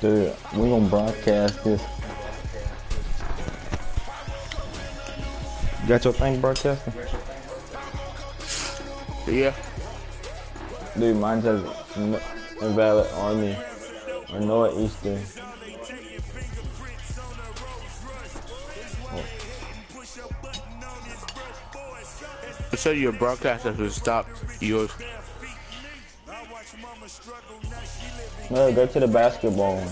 Dude, we gonna broadcast this. You got your thing broadcasting? Yeah. Dude, mine says invalid army or northeastern. It said your broadcast has stopped. Yours. No, go to the basketball one.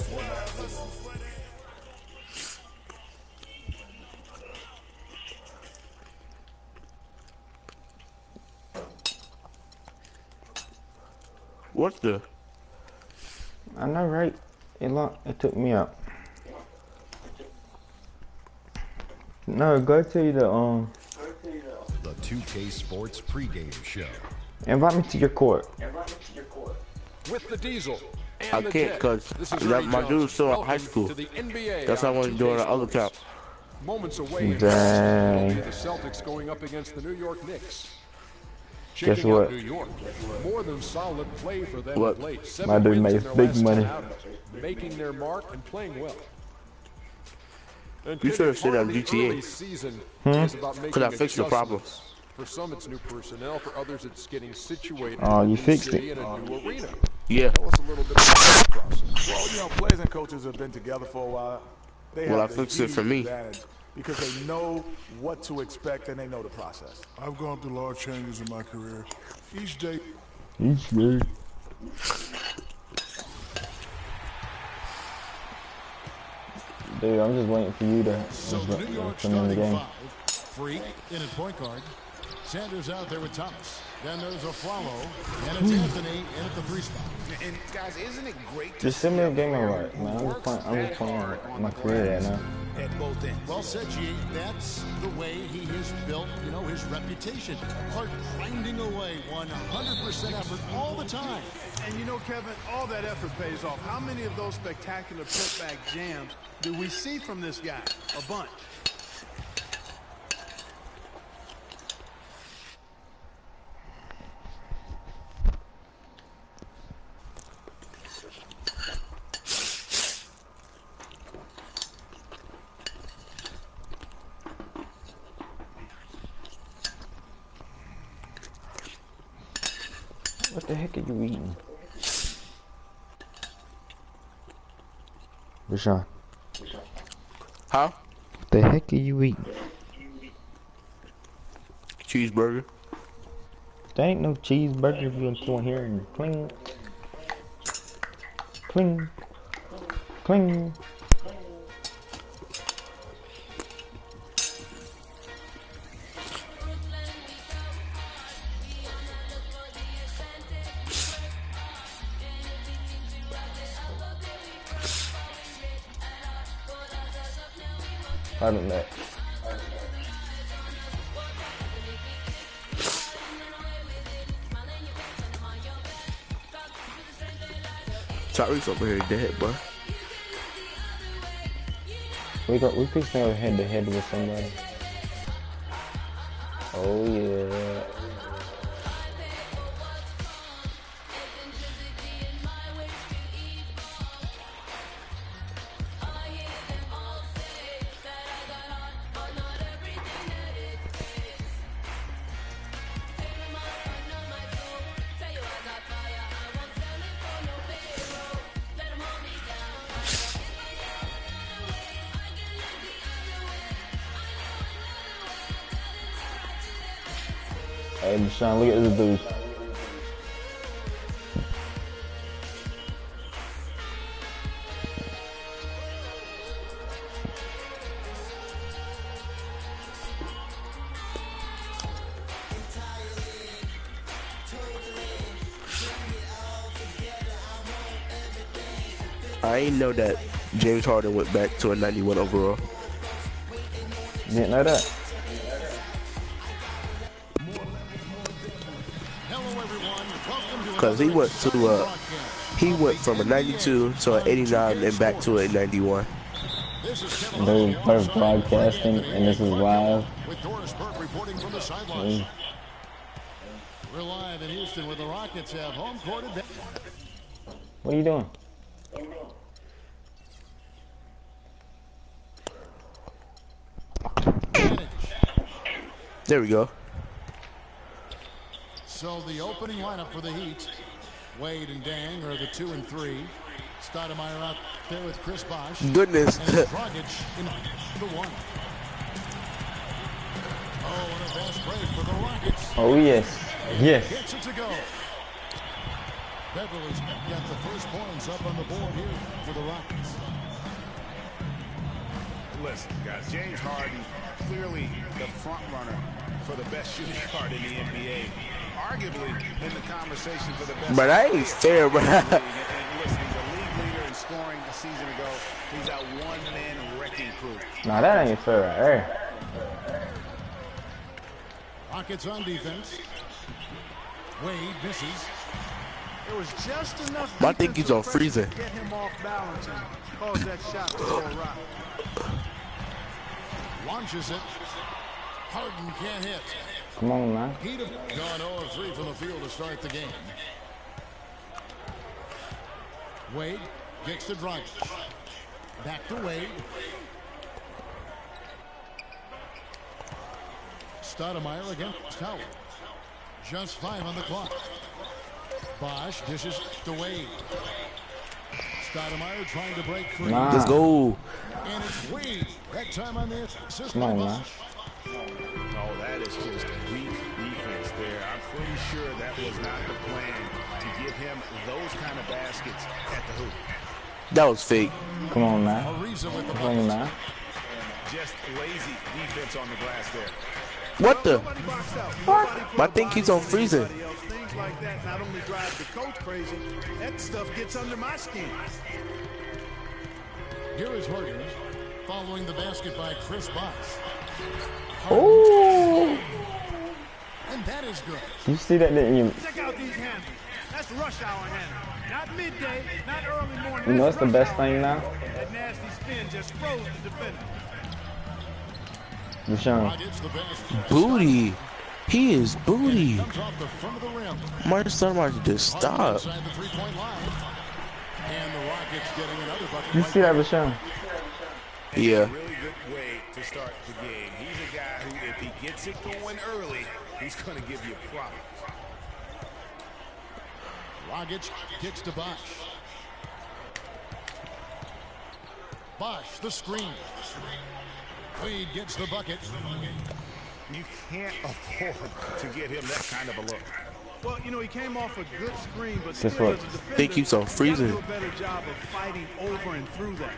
What the? I know, right? It took me out. No, go to the 2K Sports pregame show. invite me to your court. With the Diesel. I can't because my dude's still in high school. That's how I want to do on the other account. Moments away. Dang. The Celtics going up against the New York Knicks. Guess what? New York. More than solid play for them What? of late. My dude makes big money. Making their mark and playing well. You should have said on GTA. Because I fixed the problem. For some, it's new personnel. For others, it's getting situated. Oh, in a you new fixed city it. and a new arena. Yeah. Tell us a little bit about the process. Well, you know, players and coaches have been together for a while. They Well, have I the fixed it for huge me. advantage because they know what to expect and they know the process. I've gone through large changes in my career. Each day. Each day. Dude, I'm just waiting for you to So the New York come in the starting game. five. Freak in at point guard. Sanders out there with Thomas. Then there's a follow. And it's Anthony in at the 3 spot. And guys, isn't it great Just send me a game alright, man. I'm just playing my career right now. at both ends? Well said, G. That's the way he has built, his reputation. Hard grinding away, 100% effort all the time. And you know, Kevin, all that effort pays off. How many of those spectacular putback jams do we see from this guy? A bunch. What the heck are you eating? Rashawn. Huh? What the heck are you eating? Cheeseburger. There ain't no cheeseburger if you don't hear and cling. Cling. Cling. Pardon that. Tyreek's over here dead, bro. We fixed to go head to head with somebody. Oh yeah. Hey, Deshaun, look at this dude. I ain't know that James Harden went back to a 91 overall. You didn't know that? Cause he went from a 92 to an 89 and back to a 91. Dude, first broadcasting and this is live. With Doris Burke reporting from the sidelines. We're live in Houston where the Rockets have home court advantage. What are you doing? There we go. So the opening lineup for the Heat, Wade and Dang are the 2 and 3. Stoudemire out there with Chris Bosh. Goodness. And Dragic in the 1. Oh, and a fast break for the Rockets. Oh, yes. Yes. Gets it to go. Beverly's got the first points up on the board here for the Rockets. Listen, guys, James Harden, clearly the front runner for the best shooting guard in the NBA. Arguably in the conversation for the best. But that ain't fair, bro. And listen, he's a league leader in scoring a season ago. He's a one-man wrecking crew. Nah, that ain't fair right there. Rockets on defense. Wade misses. There was just enough. I think he's on freezing. Get him off balance and cause that shot to go right. Launches it. Harden can't hit. Come on, man. He'd have gone 0-3 from the field to start the game. Wade gets to Dragic. Back to Wade. Stoudemire against Howard. Just 5 on the clock. Bosh dishes to Wade. Stoudemire trying to break free. Nah. Let's go. And it's Wade. That time on the assist Come by on, man. Bosh. Oh, that is just weak defense there. I'm pretty sure that was not the plan to give him those kind of baskets at the hoop. That was fake. Come on, man. Ariza with the Come on, bucket. man. Just lazy defense on the glass there. What the? Nobody boxed out. What? Nobody put I a think body he's on on freezing. anybody else. Things like that not only drive the coach crazy, that stuff gets under my skin. Here is Harden following the basket by Chris Bosh. Ooh. And that is good. You see that, didn't you? Check out these handles. That's rush hour handle. Not midday, not early morning. You know That's what's the rush best hour. thing now? That nasty spin just froze the defender. Rashawn. Rockets the basket. Booty. He is booty. Comes off the front of the rim. Marcus Stoudemire just stop. Inside the three-point line. And the Rockets getting another bucket. You right see that, there. Rashawn? Yeah. A really good way to start the game. He's a guy who, if he gets it going early, he's going to give you problems. Rogic kicks to Bosh. Bosh, the screen. Wade gets the bucket. You can't afford to get him that kind of a look. Well, you know, he came off a good screen, but Guess still what? as a defender, Think he's on you gotta freezing. do a better job of fighting over and through that.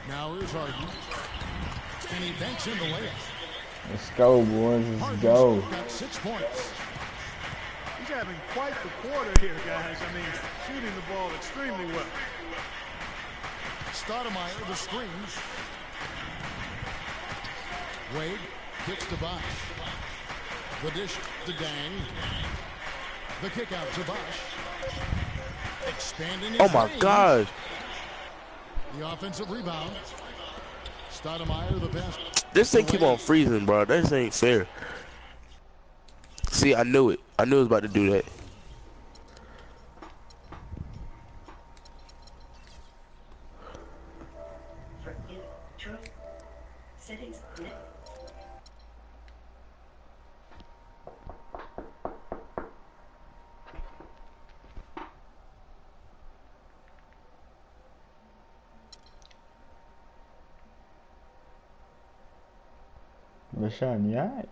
Now here's Harden. And he banks in the layup. Let's go, boys. Let's Harden's go. got 6 points. He's having quite the quarter here, guys. I mean, shooting the ball extremely well. Stoudemire, the screen. Wade kicks to Bosh. The dish to Dang. The kick out to Bosh. Expanding his Oh my range. God. The offensive rebound. Stoudemire, the pass. This thing keep on freezing, bro. This ain't fair. See, I knew it. I knew it was about to do that. Rashawn, you alright?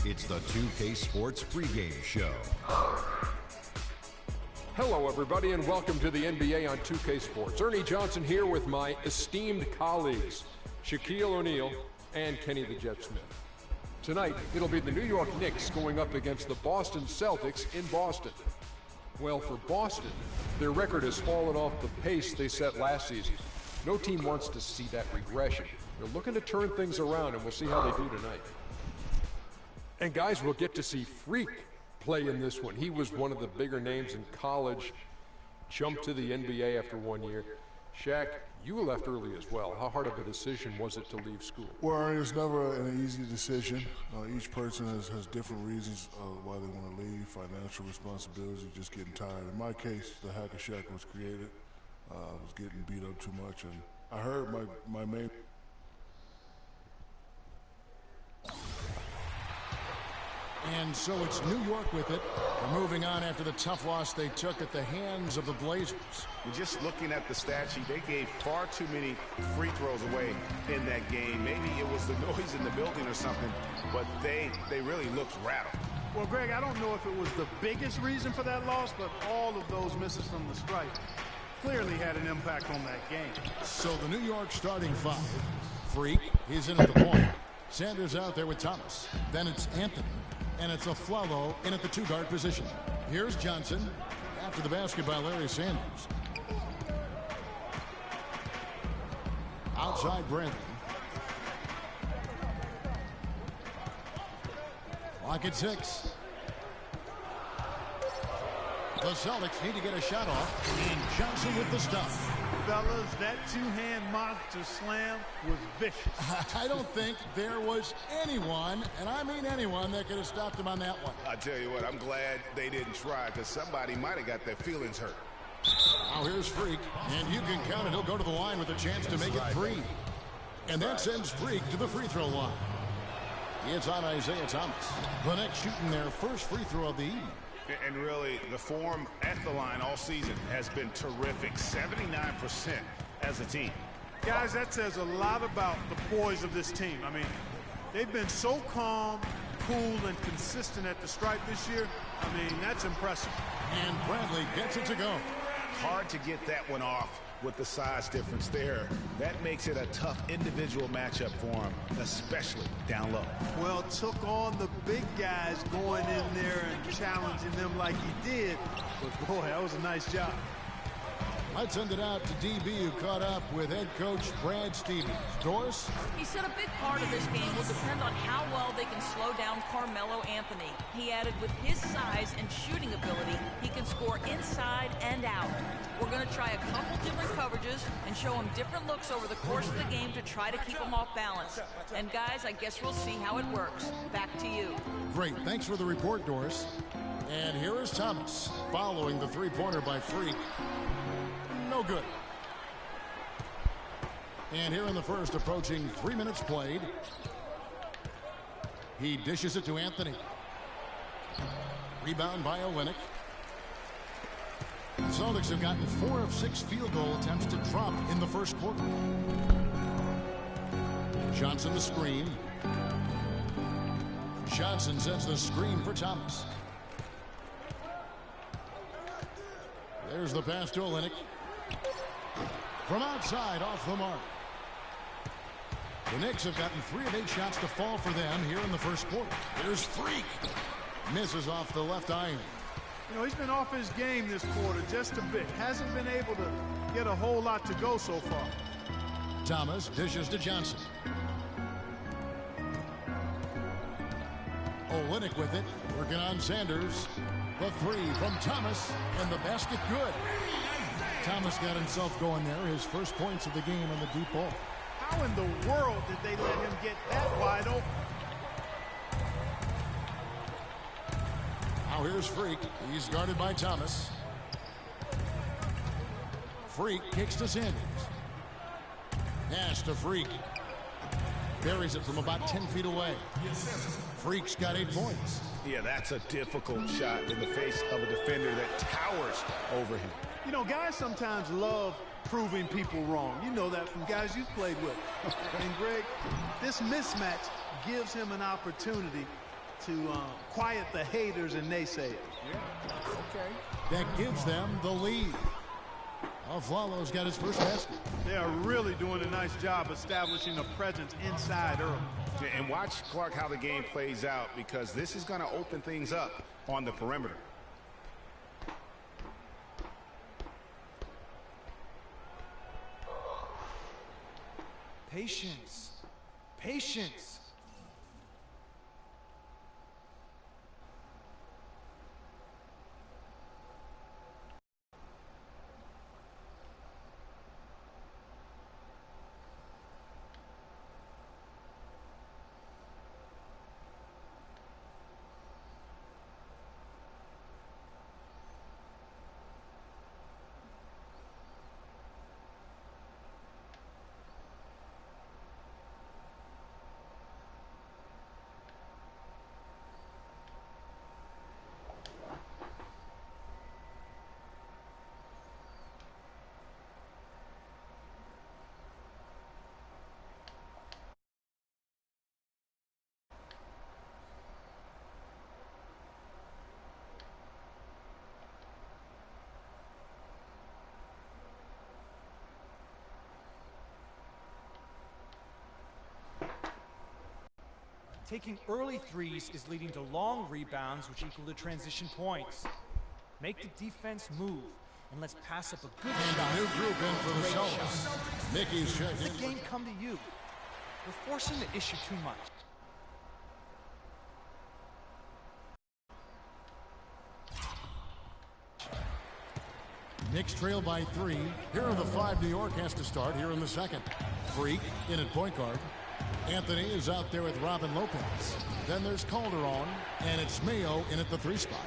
It's the 2K Sports pregame show. Hello, everybody, and welcome to the NBA on 2K Sports. Ernie Johnson here with my esteemed colleagues, Shaquille O'Neal and Kenny the Jet Smith. Tonight, it'll be the New York Knicks going up against the Boston Celtics in Boston. Well, for Boston, their record has fallen off the pace they set last season. No team wants to see that regression. They're looking to turn things around, and we'll see how they do tonight. And guys, we'll get to see Freak play in this one. He was one of the bigger names in college, jumped to the NBA after 1 year. Shaq, you left early as well. How hard of a decision was it to leave school? Well, it's never an easy decision. Each person has different reasons why they want to leave. Financial responsibilities, just getting tired. In my case, the Hacker Shack was created. I was getting beat up too much, and I heard my main... And so it's New York with it. They're moving on after the tough loss they took at the hands of the Blazers. Just looking at the stat sheet, they gave far too many free throws away in that game. Maybe it was the noise in the building or something, but they really looked rattled. Well, Greg, I don't know if it was the biggest reason for that loss, but all of those misses from the stripe clearly had an impact on that game. So the New York starting five. Freak, he's in at the point. Sanders out there with Thomas. Then it's Anthony. And it's Afflalo in at the two-guard position. Here's Johnson. After the basket by Larry Sanders. Outside Bradley. Clock at 6. The Celtics need to get a shot off. And Johnson with the stuff. Fellas, that two-hand monster slam was vicious. I don't think there was anyone, and I mean anyone, that could have stopped him on that one. I tell you what, I'm glad they didn't try, because somebody might have got their feelings hurt. Now here's Freak, and you can count it. He'll go to the line with a chance to make it 3. And that sends Freak to the free throw line. It's on Isaiah Thomas. The Knicks shooting their first free throw of the evening. And really, the form at the line all season has been terrific. 79% as a team. Guys, that says a lot about the poise of this team. I mean, they've been so calm, cool, and consistent at the stripe this year. I mean, that's impressive. And Bradley gets it to go. Hard to get that one off with the size difference there. That makes it a tough individual matchup for him, especially down low. Well, took on the big guys going in there and challenging them like he did. But, boy, that was a nice job. Let's send it out to DB, who caught up with head coach Brad Stevens. Doris? He said a big part of this game will depend on how well they can slow down Carmelo Anthony. He added with his size and shooting ability, he can score inside and out. We're going to try a couple different coverages and show him different looks over the course of the game to try to keep him off balance. And guys, I guess we'll see how it works. Back to you. Great. Thanks for the report, Doris. And here is Thomas following the three-pointer by Freak. No good. And here in the first, approaching 3 minutes played. He dishes it to Anthony. Rebound by Olynyk. The Celtics have gotten 4 of 6 field goal attempts to drop in the first quarter. Johnson the screen. Johnson sets the screen for Thomas. There's the pass to Olynyk. From outside, off the mark. The Knicks have gotten 3 of 8 shots to fall for them here in the first quarter. Here's Freak. Misses off the left iron. You know, he's been off his game this quarter just a bit. Hasn't been able to get a whole lot to go so far. Thomas dishes to Johnson. Olynyk with it. Working on Sanders. The 3 from Thomas. And the basket good. Thomas got himself going there. His first points of the game on the deep ball. How in the world did they let him get that wide open? Now here's Freak. He's guarded by Thomas. Freak kicks to Sanders. Pass to Freak. Buries it from about 10 feet away. Freak's got 8 points. Yeah, that's a difficult shot in the face of a defender that towers over him. You know, guys sometimes love proving people wrong. You know that from guys you've played with. And, Greg, this mismatch gives him an opportunity to quiet the haters and naysayers. Yeah, okay. That gives them the lead. Afflalo's got his first basket. They are really doing a nice job establishing a presence inside early. And watch, Clark, how the game plays out, because this is going to open things up on the perimeter. Patience. Patience. Taking early threes is leading to long rebounds, which equal to transition points. Make the defense move, and let's pass up a good shot. A new group in for the Celtics. Mickey's checked in. Let the game come to you. We're forcing the issue too much. Knicks trail by 3. Here are the 5 New York has to start here in the second. Freak in at point guard. Anthony is out there with Robin Lopez. Then there's Calderon, and it's Mayo in at the 3 spot.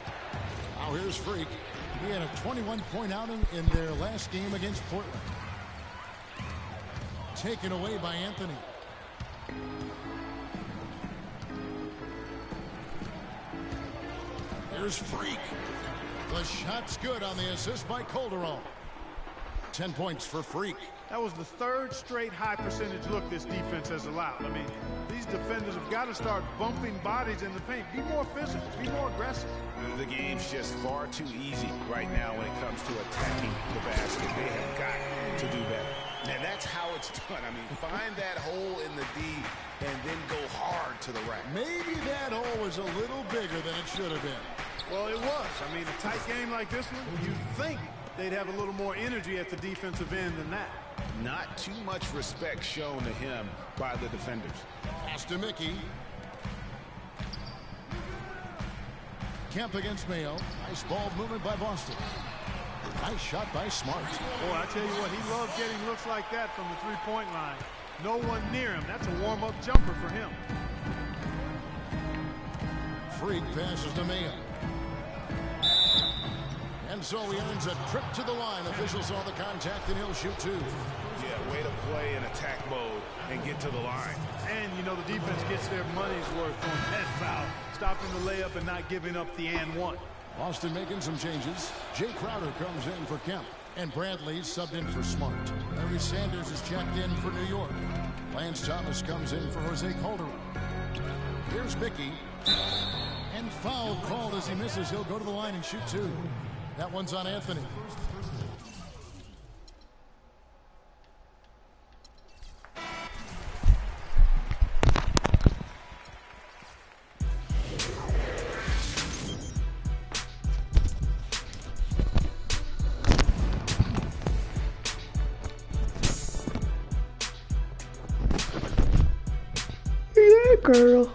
Now here's Freak. He had a 21-point outing in their last game against Portland. Taken away by Anthony. Here's Freak. The shot's good on the assist by Calderon. 10 points for Freak. That was the 3rd straight high percentage look this defense has allowed. I mean, these defenders have got to start bumping bodies in the paint. Be more physical, be more aggressive. The game's just far too easy right now when it comes to attacking the basket. They have got to do better. And that's how it's done. I mean, find that hole in the D and then go hard to the rack. Maybe that hole was a little bigger than it should have been. Well, it was. I mean, a tight game like this one, you'd think they'd have a little more energy at the defensive end than that. Not too much respect shown to him by the defenders. Pass to Mickey. Kemp against Mayo. Nice ball movement by Boston. Nice shot by Smart. Boy, I tell you what, he loves getting looks like that from the three-point line. No one near him. That's a warm-up jumper for him. Freak passes to Mayo. And so he earns a trip to the line. Officials saw the contact, and he'll shoot 2. Yeah, way to play in attack mode and get to the line. And, you know, the defense gets their money's worth on that foul, stopping the layup and not giving up the and one. Boston making some changes. Jay Crowder comes in for Kemp. And Bradley subbed in for Smart. Larry Sanders is checked in for New York. Lance Thomas comes in for Jose Calderon. Here's Mickey. And foul called as he misses. He'll go to the line and shoot 2. That one's on Anthony. Yeah, girl.